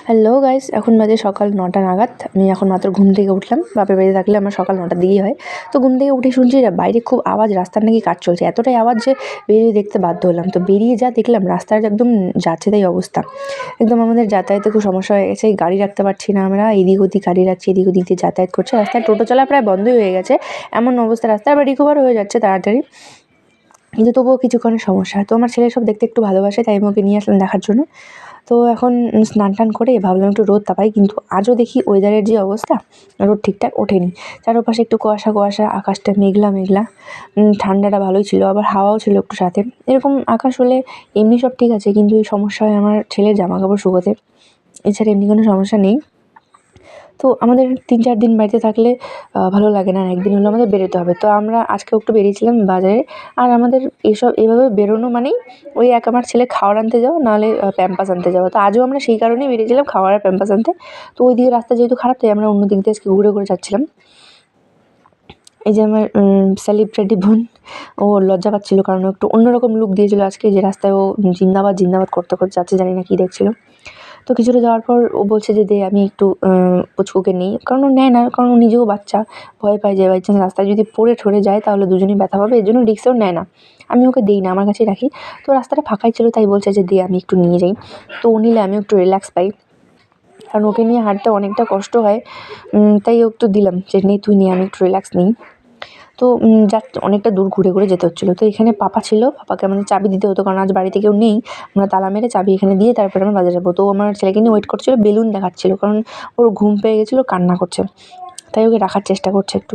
Hello guys, এখন বাজে সকাল ৯টা নাগাদ। আমি এখন মাত্র ঘুম থেকে উঠলাম। বাপের বাড়িতে থাকলে আমার সকাল ৯টার দিকেই হয়। তো ঘুম থেকে উঠে শুনছি বাইরে খুব আওয়াজ, রাস্তার নাকি কাজ চলছে। এতটাই আওয়াজ যে বেরিয়ে দেখতে বাধ্য হলাম। তো বেরিয়ে যা দেখলাম, রাস্তার একদম যাচ্ছে তাই অবস্থা। একদম আমাদের যাতায়াতে খুব সমস্যা হয়ে গেছে। গাড়ি রাখতে পারছি না আমরা, এদিক ওদিক গাড়ি রাখছি, এদিক ওদিক দিয়ে যাতায়াত করছে। রাস্তায় টোটো চলা প্রায় বন্ধই হয়ে গেছে, এমন অবস্থা। রাস্তা আবার রিকভারও হয়ে যাচ্ছে তাড়াতাড়ি, কিন্তু তবুও কিছুক্ষণের সমস্যা। তো আমার ছেলে সব দেখতে একটু ভালোবাসে, তাই আমি ওকে নিয়ে আসলাম দেখার জন্য। তো এখন স্নান টান করে ভাবলাম একটু রোদ তাপাই, কিন্তু আজও দেখি ওয়েদারের যে অবস্থা, রোদ ঠিকঠাক ওঠেনি। চারপাশে একটু কুয়াশা কুয়াশা, আকাশটা মেঘলা মেঘলা। ঠান্ডাটা ভালোই ছিল, আবার হাওয়াও ছিল একটু সাথে। এরকম আকাশ হলে এমনি সব ঠিক আছে, কিন্তু এই সমস্যা হয় আমার ছেলের জামা কাপড় শুকোতে। এছাড়া এমনি কোনো সমস্যা নেই। তো আমাদের ৩-৪ দিন বাড়িতে থাকলে ভালো লাগে না, আর একদিন হলো আমাদের বেরোতে হবে। তো আমরা আজকেও একটু বেরিয়েছিলাম বাজারে। আর আমাদের এভাবে বেরোনো মানেই ওই আমার ছেলে খাবার আনতে যাওয়া, নাহলে প্যাম্পাস আনতে যাওয়া। তো আজও আমরা সেই কারণেই বেরিয়েছিলাম, খাবার আর প্যাম্পাস আনতে। তো ওইদিকে রাস্তা যেহেতু খারাপ, তাই আমরা অন্য দিক দিয়ে আজকে ঘুরে ঘুরে যাচ্ছিলাম। এই যে আমার সেলিব্রিটি বোন, ও লজ্জা পাচ্ছিল, কারণ ও একটু অন্যরকম লুক দিয়েছিল আজকে, যে রাস্তায় ও জিন্দাবাদ জিন্দাবাদ করতে করতে যাচ্ছে, জানি না কী দেখছিল। তো কিছুটা যাওয়ার পর ও বলছে যে, দে আমি একটু পুচকুকে নিই, কারণ ও নেয় না, কারণ ও নিজেও বাচ্চা, ভয় পায় যে বাই চান্স রাস্তায় যদি পড়ে ঠরে যায় তাহলে দুজনেই ব্যথা পাবে, এর জন্য রিস্কও নেয় না। আমি ওকে দিই না, আমার কাছেই রাখি। তো রাস্তাটা ফাঁকাই ছিল, তাই বলছে যে, দে আমি একটু নিয়ে যাই। তো ও নিলে আমি একটু রিল্যাক্স পাই, কারণ ওকে নিয়ে হাঁটতে অনেকটা কষ্ট হয়। তাই ও একটু দিলাম যে, নে তুই নিয়ে, আমি একটু রিল্যাক্স নিই। তো অনেকটা দূর ঘুরে ঘুরে যেতে হচ্ছিলো। তো এখানে পাপা ছিল, পাপাকে আমাদের চাবি দিতে হতো, কারণ আজ বাড়িতে কেউ নেই। আমরা তালা মেরে চাবি এখানে দিয়ে তারপরে আমরা বাজারে যাবো। তো আমার ছেলেকে নিয়ে ওয়েট করছিল, বেলুন দেখাচ্ছিল, কারণ ওর ঘুম পেয়ে গেছিলো, কান্না করছে, তাই ওকে রাখার চেষ্টা করছে একটু।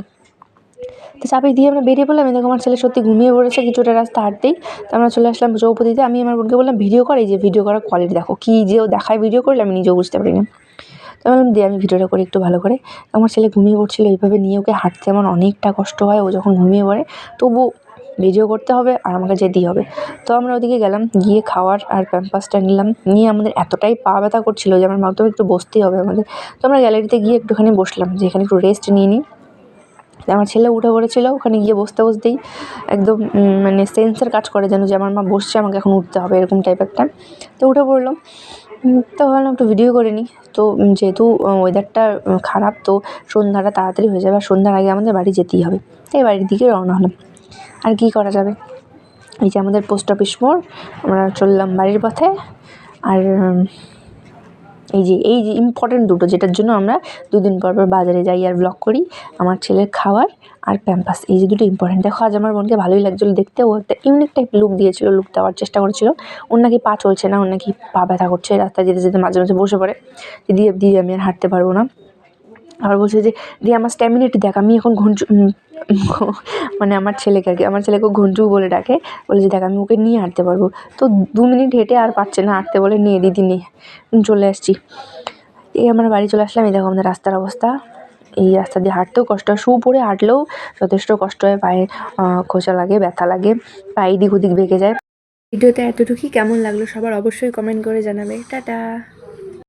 তো চাবি দিয়ে আমরা বেরিয়ে পড়লাম। দেখো আমার ছেলে সত্যি ঘুমিয়ে পড়েছে কিছুটা রাস্তা হাঁটতেই। তো আমরা চলে আসলাম চৌপতিতে। আমি আমার বোনকে বললাম ভিডিও কর, এই যে ভিডিও করার কোয়ালিটি দেখো, কী যে ও দেখায় ভিডিও করলে, আমি নিজেও বুঝতে পারি না। তো বললাম দে আমি ভিডিওটা করি একটু ভালো করে। আমার ছেলে ঘুমিয়ে পড়ছিলো, এইভাবে নিয়ে ওকে হাঁটতে আমার অনেকটা কষ্ট হয়। ও যখন ঘুমিয়ে পড়ে তবু ভিডিও করতে হবে আর আমাকে যেতেই হবে। তো আমরা ওদিকে গেলাম, গিয়ে খাওয়ার আর প্যাম্পাসটা নিলাম। নিয়ে আমাদের এতটাই পা ব্যথা করছিলো যে আমার ভাবতে হবে একটু বসতেই হবে আমাদের। তো আমরা গ্যালারিতে গিয়ে একটুখানি বসলাম, যে এখানে একটু রেস্ট নিয়ে নিই। আমার ছেলে উঠে পড়েছিল, ওখানে গিয়ে বসতে বসতেই একদম মানে সেন্সের কাজ করে যেন, যে আমার মা বসছে, আমাকে এখন উঠতে হবে, এরকম টাইপ একটা। তো উঠে পড়লো। তো ভাবলাম একটু ভিডিও করে নিই। তো যেহেতু ওয়েদারটা খারাপ, তো সন্ধ্যাটা তাড়াতাড়ি হয়ে যাবে, আর সন্ধ্যার আগে আমাদের বাড়ি যেতেই হবে, তাই বাড়ির দিকে রওনা হলাম। আর কী করা যাবে। এই যে আমাদের পোস্ট অফিস মোড়, আমরা চললাম বাড়ির পথে। আর এই যে ইম্পর্টেন্ট দুটো, যেটার জন্য আমরা 2 দিন পর পর বাজারে যাই আর ব্লগ করি, আমার ছেলের খাবার আর প্যাম্পাস, এই যে দুটো ইম্পর্টেন্ট। দেখো আজ আমার বোনকে ভালোই লাগছিলো দেখতে, ও একটা ইউনিক টাইপ লুক দিয়েছিল, লুক দেওয়ার চেষ্টা করেছিল। ওর নাকি পা চলছে না, ওর নাকি পা ব্যথা করছে, রাস্তায় যেতে যেতে মাঝে মাঝে বসে পড়ে, দিদি আমি আর হাঁটতে পারবো না। আবার বলছে যে, দি আমার স্ট্যামিনাটি দেখ, আমি এখন মানে আমার ছেলেকে আর কি, আমার ছেলেকে ঘুঞ্চু বলে ডাকে, বলে যে দেখ আমি ওকে নিয়ে হাঁটতে পারবো। তো 2 মিনিট হেঁটে আর পারছে না হাঁটতে, বলে নিয়ে দিদি নিয়ে চলে আসছি। এই আমরা বাড়ি চলে আসলাম। এই দেখো আমাদের রাস্তার অবস্থা। এই রাস্তা দিয়ে হাঁটতেও কষ্ট হয়, শু পরে হাঁটলেও যথেষ্ট কষ্ট হয়, পায়ে খোঁচা লাগে, ব্যথা লাগে, পা এদিক ওদিক বেঁকে যায়। ভিডিওতে এতটুকুই। কেমন লাগলো সবার অবশ্যই কমেন্ট করে জানাবে। টাটা।